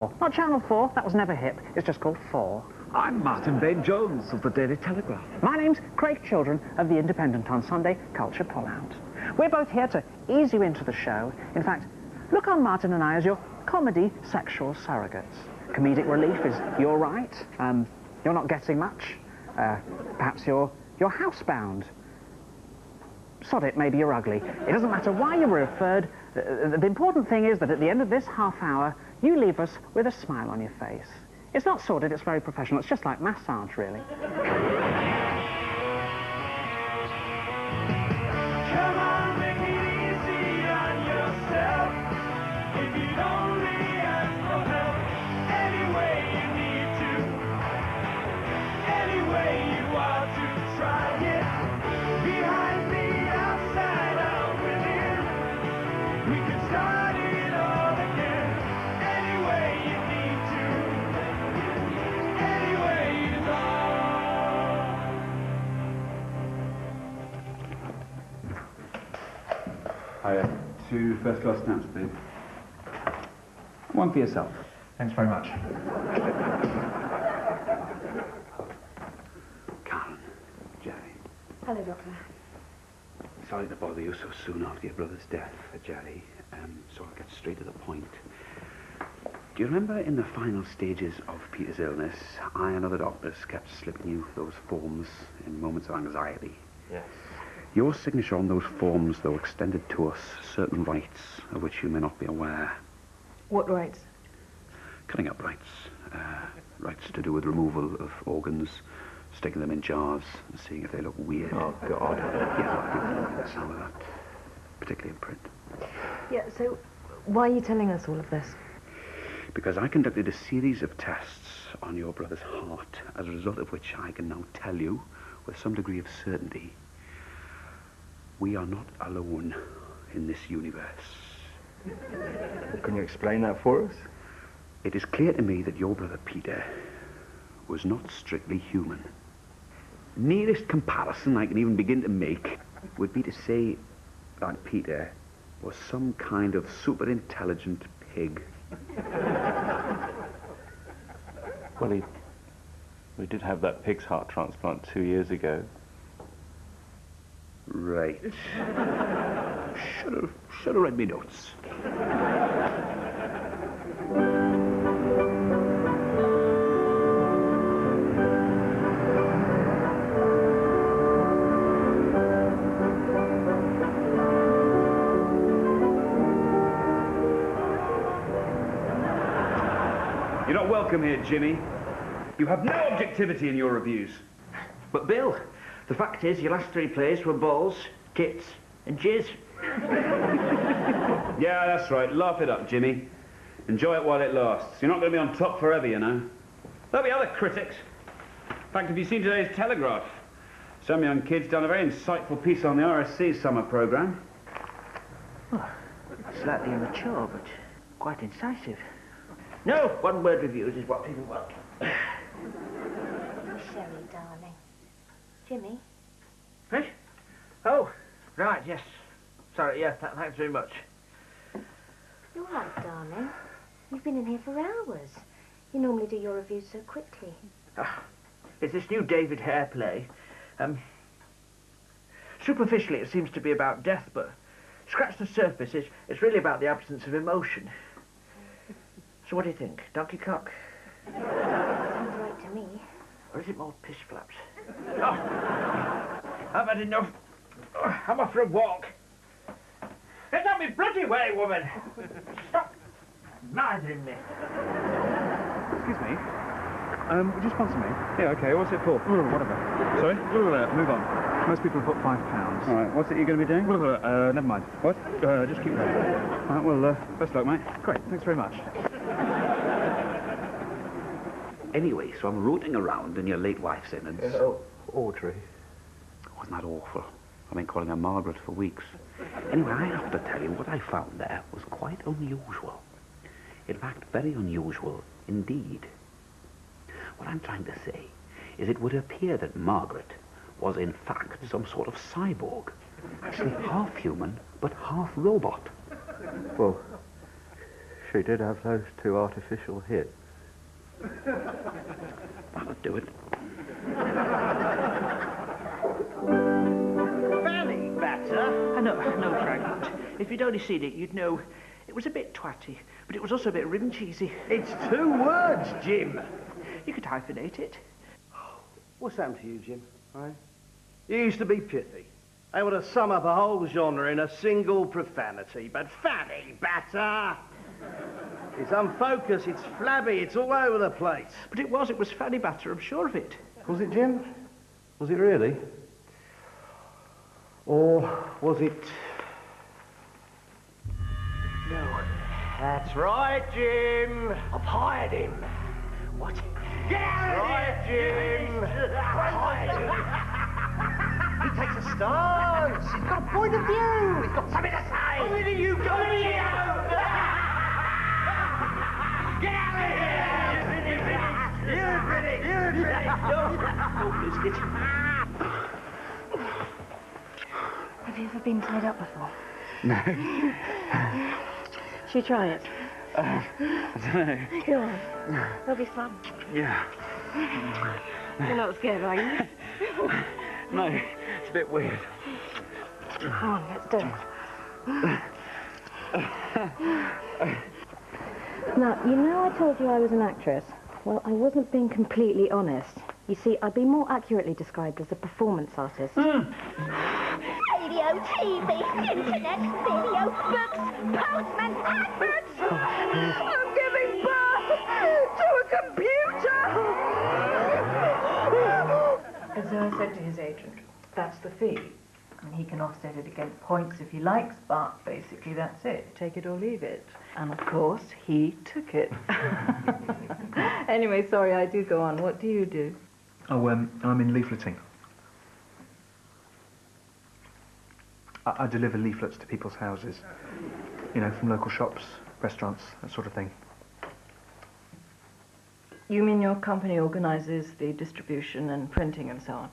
4. Not Channel 4, that was never hip. It's just called 4. I'm Martin Bain-Jones of the Daily Telegraph. My name's Craig Children of The Independent on Sunday Culture Pullout. We're both here to ease you into the show. In fact, look on Martin and I as your comedy sexual surrogates. Comedic relief is your right. You're not getting much. Perhaps you're housebound. Sod it, maybe you're ugly. It doesn't matter why you were referred. The important thing is that at the end of this half hour, you leave us with a smile on your face. It's not sordid, it's very professional. It's just like massage, really. Come on, make it easy on yourself. If you'd only ask for help, any way you need to, any way you want to try it. Behind me, outside, out within. We can start it all again. Any way you need to, any way is all. Hiya. 2 first-class stamps, please. 1 for yourself. Thanks very much. Karen, Jerry. Hello, Doctor. Sorry to bother you so soon after your brother's death, Jerry. So I'll get straight to the point. Do you remember in the final stages of Peter's illness, I and other doctors kept slipping you those forms in moments of anxiety? Yes. Your signature on those forms, though, extended to us certain rights of which you may not be aware. What rights? Cutting up rights. Rights to do with removal of organs, sticking them in jars and seeing if they look weird. Oh, God. Yeah, well, some of that, particularly in print. Yeah, so why are you telling us all of this? Because I conducted a series of tests on your brother's heart, as a result of which I can now tell you, with some degree of certainty, we are not alone in this universe. Can you explain that for us? It is clear to me that your brother Peter was not strictly human. Nearest comparison I can even begin to make would be to say that Peter was some kind of super intelligent pig. Well, we did have that pig's heart transplant 2 years ago. Right. Should have read me notes. You're not welcome here, Jimmy. You have no objectivity in your reviews. But Bill, the fact is your last 3 plays were balls, tits and jizz. Yeah, that's right. Laugh it up, Jimmy. Enjoy it while it lasts. You're not going to be on top forever, you know. There'll be other critics. In fact, have you seen today's Telegraph? Some young kid's done a very insightful piece on the RSC's summer programme. Oh, slightly immature, but quite incisive. No, one-word reviews is what people want. Sherry, darling. Jimmy? Right? Oh, right, yes. Sorry, yes, thanks very much. You're right, darling. You've been in here for hours. You normally do your reviews so quickly. It's this new David Hare play. Superficially, it seems to be about death, but scratch the surface, it's really about the absence of emotion. So what do you think? Donkey cock? Sounds right to me. Or is it more piss flaps? Oh, I've had enough. Oh, I'm off for a walk. Get out me bloody way, woman! Stop bothering me. Excuse me. Would you sponsor me? Yeah, okay. What's it for? Whatever. Sorry? Move on. Most people have put £5. All right. What's it you're going to be doing? Never mind. What? Just keep going. All right, well, best luck, mate. Great. Thanks very much. Anyway, so I'm rooting around in your late wife's innards. Oh, Audrey. Wasn't that awful? I've been calling her Margaret for weeks. Anyway, I have to tell you, what I found there was quite unusual. In fact, very unusual indeed. What I'm trying to say is it would appear that Margaret was in fact some sort of cyborg. Actually half human, but half robot. Well, She did have those 2 artificial hits. That'll do it. Fanny batter? No, Frank. If you'd only seen it, you'd know it was a bit twatty, but it was also a bit rim cheesy. It's 2 words, Jim. You could hyphenate it. What's happened to you, Jim? Right? You used to be pithy, able to sum up a whole genre in a single profanity, but fanny batter! It's unfocused, it's flabby, it's all over the place. But it was fanny batter, I'm sure of it. Was it, Jim? Was it really? Or was it... No. That's right, Jim. I've hired him. What? Get out of here, Jim. I've hired him. He takes a stance. He's got a point of view. He's got something to say. What do you got, Jim? Get out of here. You're British. You're British. Don't lose it. Have you ever been tied up before? No. Should we try it? I don't know. Go on. It'll be fun. Yeah. You're not scared, are you? No, it's a bit weird. Come on, let's do it. Now, you know I told you I was an actress? Well, I wasn't being completely honest. You see, I'd be more accurately described as a performance artist. Radio, TV, internet, video, books, postman, adverts. I'm giving birth to a computer. And so I said to his agent, that's the fee. And he can offset it against points if he likes, but basically that's it. Take it or leave it. And of course, he took it. Anyway, sorry, I do go on. What do you do? Oh, I'm in leafleting. I deliver leaflets to people's houses. You know, from local shops, restaurants, that sort of thing. You mean your company organises the distribution and printing and so on?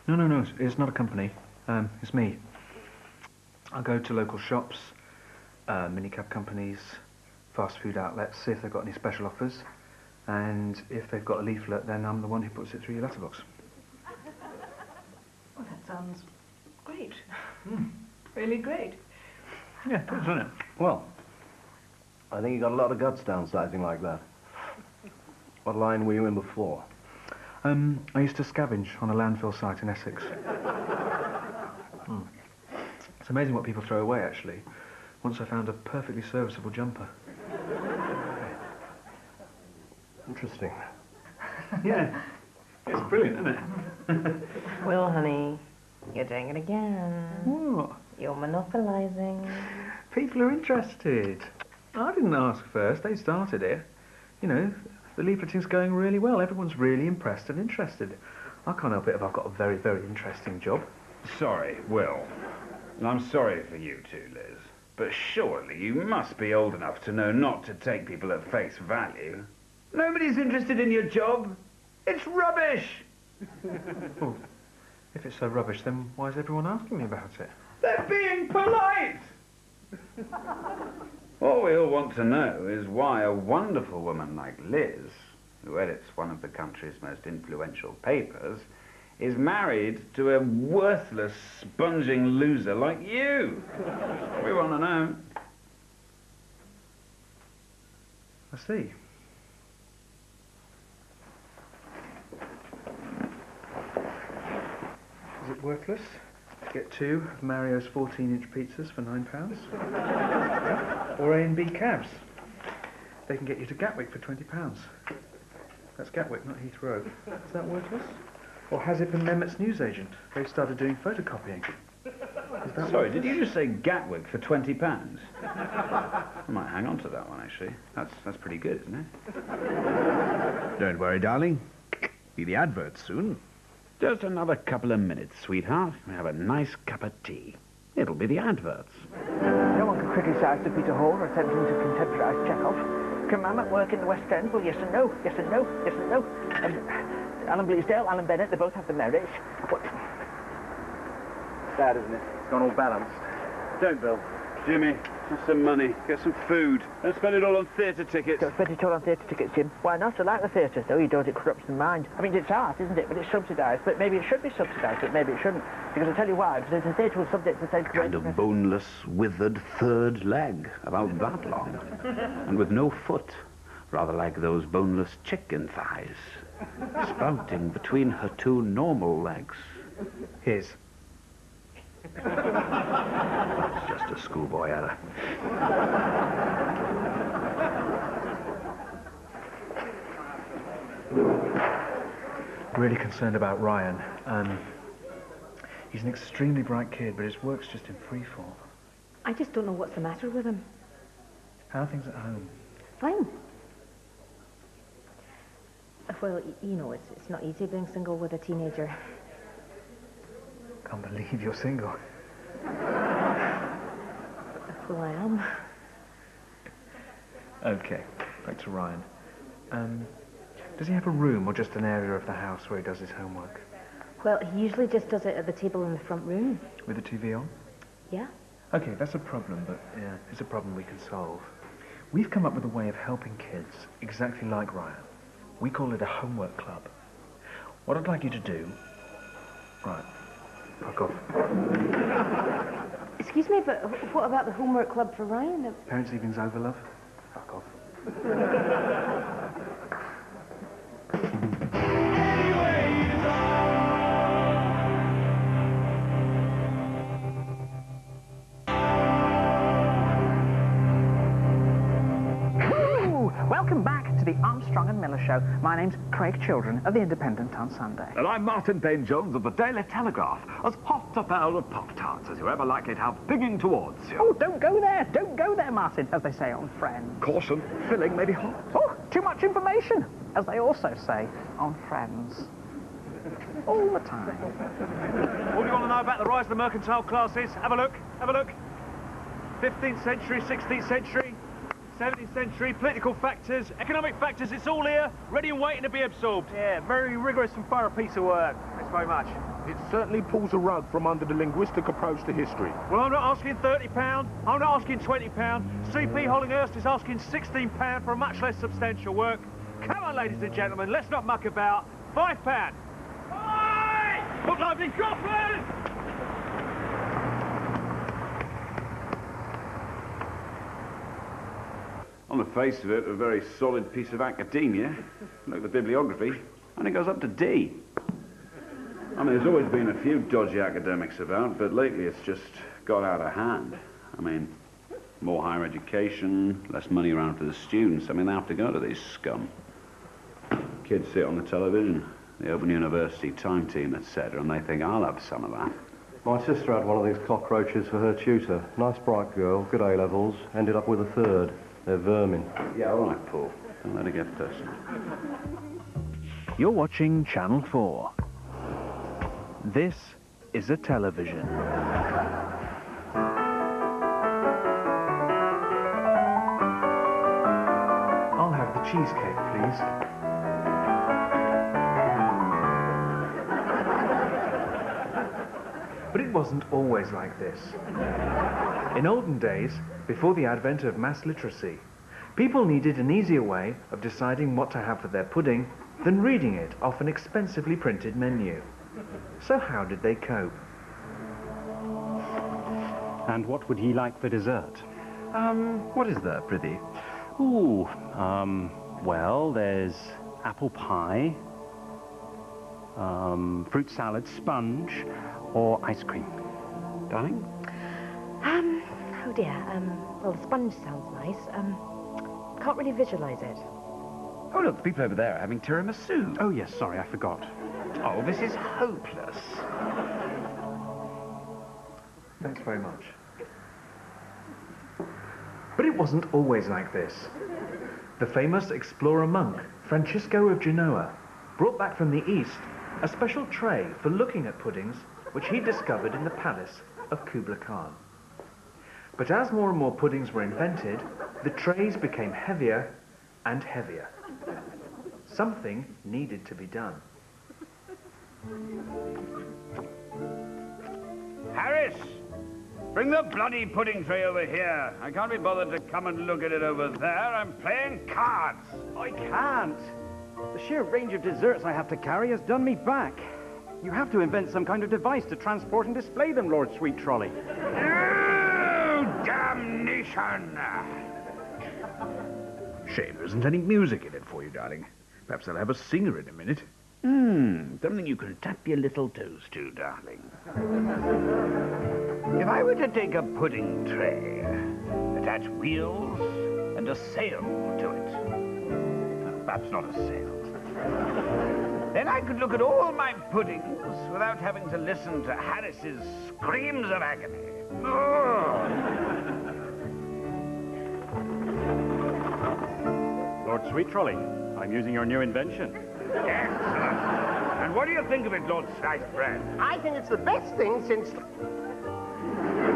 No, it's not a company. It's me. I go to local shops, minicab companies, fast food outlets, see if they've got any special offers. And if they've got a leaflet, then I'm the one who puts it through your letterbox. Well, that sounds great. Really great. Yeah, it does, doesn't it? Well, I think you got a lot of guts downsizing like that. What line were you in before? I used to scavenge on a landfill site in Essex. It's amazing what people throw away, actually. Once I found a perfectly serviceable jumper. Interesting. Yeah. It's brilliant, isn't it? Well, honey, you're doing it again. What? You're monopolising. People are interested. I didn't ask first, they started it. You know, the leafleting's going really well. Everyone's really impressed and interested. I can't help it if I've got a very, very interesting job. Sorry, Will. I'm sorry for you two, Liz. But surely you must be old enough to know not to take people at face value. Nobody's interested in your job. It's rubbish. Well, if it's so rubbish, then why is everyone asking me about it? They're being polite. All we all want to know is why a wonderful woman like Liz, who edits one of the country's most influential papers, is married to a worthless, sponging loser like you. We want to know. I see. Is it worthless to get 2 of Mario's 14-inch pizzas for £9? Or A and B cabs? They can get you to Gatwick for £20. That's Gatwick, not Heathrow. Is that worthless? Or has it been Mehmet's newsagent? They've started doing photocopying. Is that Sorry, worthless? did you just say Gatwick for £20? I might hang on to that one, actually. That's pretty good, isn't it? Don't worry, darling. Be the advert soon. Just another couple of minutes, sweetheart. We have a nice cup of tea. It'll be the adverts. No one can criticise Sir Peter Hall for attempting to contemporise Chekhov. Can Mamet work in the West End? Well, yes and no, yes and no, yes and no. Alan Bleasdale, Alan Bennett, they both have the merit. But... Sad, isn't it? It's gone all balanced. Don't, Bill. Jimmy, Have some money, get some food, and spend it all on theatre tickets. Don't spend it all on theatre tickets, Jim. Why not? I like the theatre, though. You don't, it corrupts the mind. I mean, it's art, isn't it? But it's subsidised. But maybe it should be subsidised, but maybe it shouldn't. Because I'll tell you why. Because the theatre was subject to the same... Kind of boneless, withered third leg, about that long. And with no foot. Rather like those boneless chicken thighs. Sprouting between her two normal legs. His. It's just a schoolboy error. Really concerned about Ryan. He's an extremely bright kid, but his work's just in freefall. I just don't know what's the matter with him. How are things at home? Fine. Well, you know, it's not easy being single with a teenager. Can't believe you're single. Well, I am. Okay, back to Ryan. Does he have a room or just an area of the house where he does his homework? Well, he usually just does it at the table in the front room. With the TV on? Yeah. Okay, that's a problem, but yeah, it's a problem we can solve. We've come up with a way of helping kids exactly like Ryan. We call it a homework club. What I'd like you to do... Right, fuck off. Excuse me, but what about the homework club for Ryan? Parents' evening's over, love? Fuck off. Welcome back to the Armstrong and Miller Show. My name's Craig Children of the Independent on Sunday. And I'm Martin Bain-Jones of the Daily Telegraph, as hot a barrel of Pop-Tarts as you ever likely to have digging towards you. Oh, don't go there, Martin, as they say on Friends. Caution, filling may be hot. Oh, too much information, as they also say on Friends. All the time. What do you want to know about the rise of the mercantile classes? Have a look, have a look. 15th century, 16th century, 17th century, political factors, economic factors, it's all here, ready and waiting to be absorbed. Yeah, very rigorous and thorough piece of work. Thanks very much. It certainly pulls a rug from under the linguistic approach to history. Well, I'm not asking £30, I'm not asking £20. C.P. Hollinghurst is asking £16 for a much less substantial work. Come on, ladies and gentlemen, let's not muck about. £5. Oi! Put lively coffers! On the face of it, a very solid piece of academia. Look at the bibliography, and it goes up to D. I mean, there's always been a few dodgy academics about, but lately it's just got out of hand. I mean, more higher education, less money around for the students. I mean, they have to go to these scum. Kids see it on the television, the Open University time team, etc., and they think, I'll have some of that. My sister had one of these cockroaches for her tutor. Nice bright girl, good A-levels, ended up with a third. They're vermin. Yeah, all right, Paul. Don't let it get personal. You're watching Channel 4. This is a television. I'll have the cheesecake, please. But it wasn't always like this. In olden days, before the advent of mass literacy, people needed an easier way of deciding what to have for their pudding than reading it off an expensively printed menu. So how did they cope? And what would he like for dessert? What is there, prithee? Ooh, well, there's apple pie, fruit salad, sponge, or ice cream. Darling? Oh dear, well, the sponge sounds nice. Can't really visualize it. Oh, look, the people over there are having tiramisu. Oh, yes, sorry, I forgot. Oh, this is hopeless. Thanks very much. But it wasn't always like this. The famous explorer monk, Francisco of Genoa, brought back from the East a special tray for looking at puddings which he discovered in the palace of Kubla Khan. But as more and more puddings were invented, the trays became heavier and heavier. Something needed to be done. Harris! Bring the bloody pudding tray over here. I can't be bothered to come and look at it over there. I'm playing cards. I can't. The sheer range of desserts I have to carry has done me back. You have to invent some kind of device to transport and display them, Lord Sweet Trolley. Oh, damnation! Shame there isn't any music in it for you, darling. Perhaps I'll have a singer in a minute. Something you can tap your little toes to, darling. If I were to take a pudding tray, attach wheels and a sail to it, perhaps not a sail, then I could look at all my puddings without having to listen to Harris's screams of agony. Lord Sweet Trolley, I'm using your new invention. Excellent. And what do you think of it, Lord Sliced Bread? I think it's the best thing since...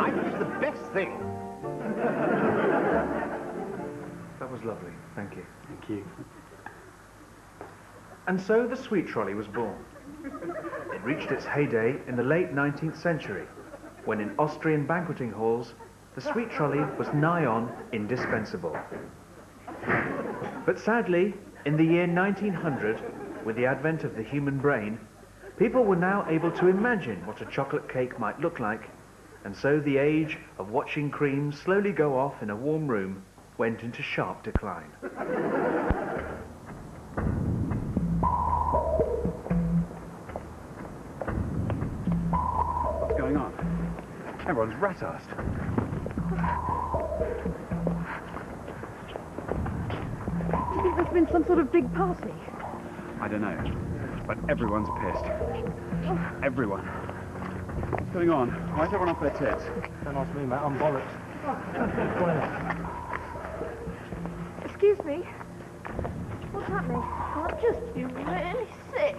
I think it's the best thing. That was lovely. Thank you. Thank you. And so the sweet trolley was born. It reached its heyday in the late 19th century, when in Austrian banqueting halls, the sweet trolley was nigh on indispensable. But sadly, in the year 1900, with the advent of the human brain, people were now able to imagine what a chocolate cake might look like, and so the age of watching creams slowly go off in a warm room went into sharp decline. What's going on? Everyone's rat-assed. Do you think there's been some sort of big party? I don't know, but everyone's pissed. Everyone. What's going on? Why is everyone off their tits? Don't ask me, Matt. I'm bollocks. Excuse me. What's happening? I've just been really sick.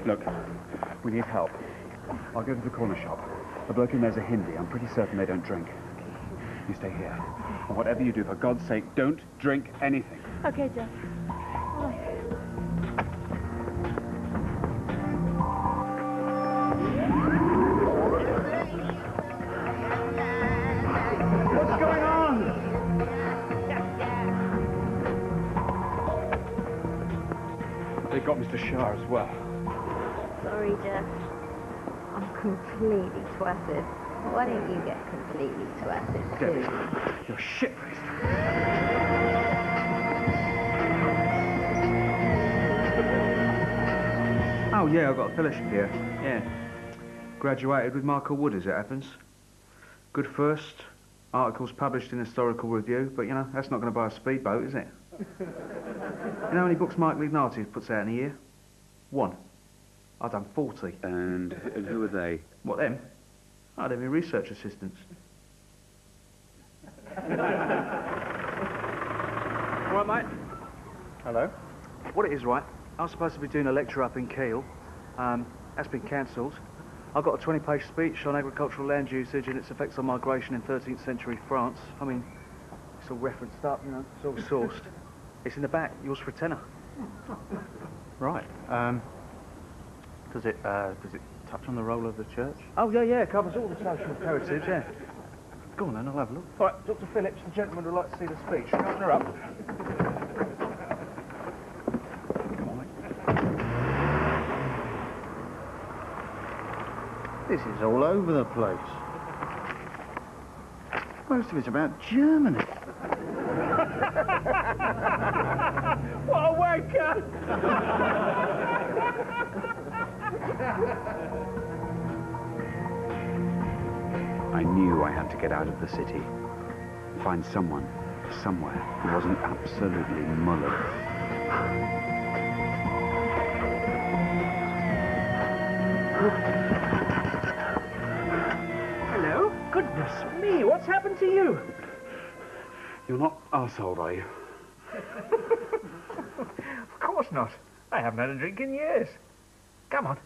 Look, we need help. I'll go to the corner shop. The bloke in there's a Hindi. I'm pretty certain they don't drink. You stay here. And whatever you do, for God's sake, don't drink anything. Okay, Jeff. Bye. What's going on? They got Mr. Shah as well. Sorry, Jeff. I'm completely twatted. Why don't you get completely twatted, too? Debbie, you're shit-faced. Oh, yeah, I've got a fellowship here. Yeah. Graduated with Michael Wood, as it happens. Good first. Articles published in Historical Review, but, you know, that's not going to buy a speedboat, is it? You know how many books Mike Lignati puts out in a year? 1. I've done 40. And who are they? What, them? Oh, they're my research assistants. Right, mate. Hello. What it is, right, I was supposed to be doing a lecture up in Kiel. That's been cancelled. I've got a 20-page speech on agricultural land usage and its effects on migration in 13th century France. I mean, it's all referenced up, you know, it's all sourced. It's in the back, yours for a tenner. Right. Does it touch on the role of the church? Oh, yeah, it covers all the social imperatives, yeah. Go on then, I'll have a look. All right, Dr. Phillips, the gentleman would like to see the speech. Open her up. Come on, mate. This is all over the place. Most of it's about Germany. What a wanker! I knew I had to get out of the city. Find someone, somewhere, who wasn't absolutely mullered. Hello? Goodness me, what's happened to you? You're not arsehole, are you? Of course not. I haven't had a drink in years. Come on.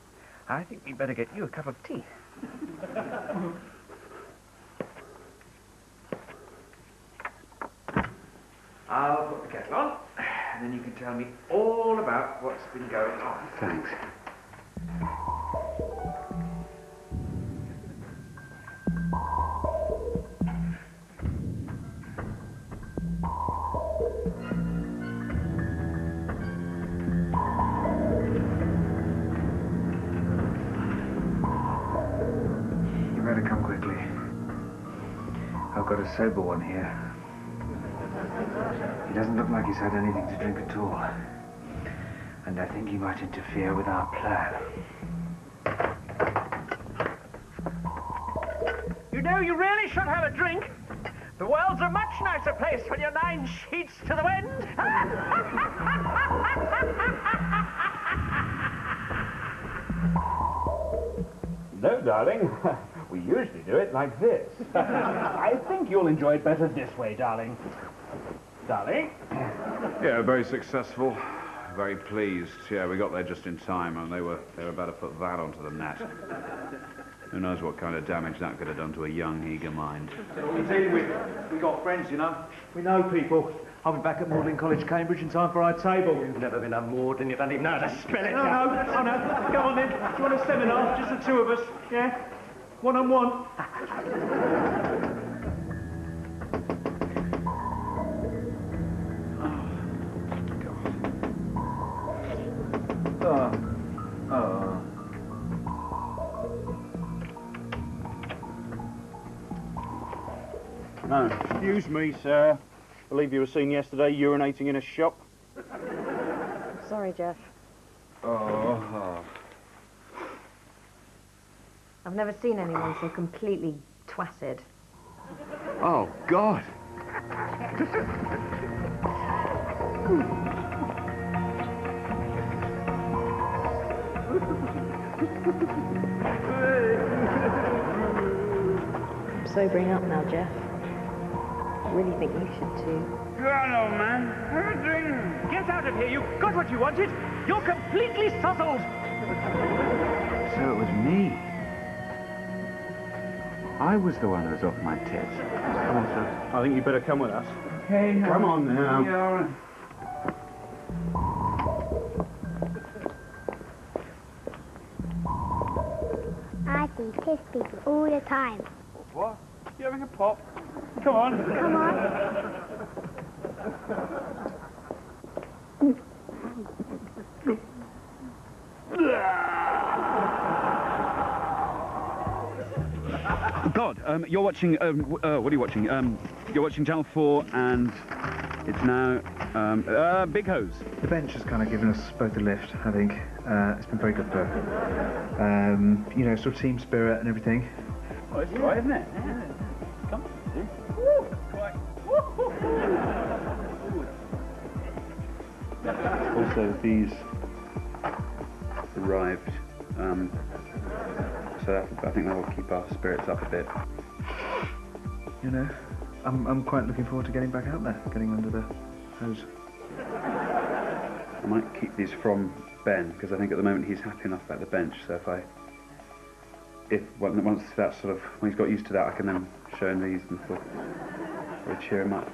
I think we'd better get you a cup of tea. I'll put the kettle on, and then you can tell me all about what's been going on. Thanks. got a sober one here. He doesn't look like he's had anything to drink at all. And I think he might interfere with our plan. You know, you really should have a drink. The world's a much nicer place when you're 9 sheets to the wind. No, darling. We usually do it like this. I think you'll enjoy it better this way, darling. Darling? Yeah, very successful. Very pleased. Yeah, we got there just in time, and they were about to put that onto the net. Who knows what kind of damage that could have done to a young, eager mind. We're dealing with, we got friends, you know. We know people. I'll be back at Magdalen College, Cambridge in time for our table. You've never been on Magdalen, you don't even know how to spell it. Oh, no. Go on then. Do you want a seminar? Just the two of us, yeah? One-on-one. No, excuse me, sir. I believe you were seen yesterday urinating in a shop. Sorry, Jeff. Oh. I've never seen anyone so completely twatted. Oh, God. I'm sobering up now, Jeff. I really think you should too. Go on, old man. Have a drink. Get out of here. You got what you wanted. You're completely sozzled. So it was me. I was the one who was off my tits. Come on, sir. I think you better come with us. Okay. Come on now. Yeah, all right. I see piss people all the time. What? You having a pop? Come on. Come on. God, you're watching, what are you watching? You're watching Channel 4, and it's now, Big Hose. The bench has kind of given us both a lift, I think. It's been very good for, you know, sort of team spirit and everything. Well, it's right, isn't it? Yeah. Come on. Also, these arrived, so I think that will keep our spirits up a bit. You know, I'm quite looking forward to getting back out there, getting under the hose. I might keep these from Ben, because I think at the moment he's happy enough about the bench, so once that sort of, when he's got used to that, I can then show him these and sort of cheer him up.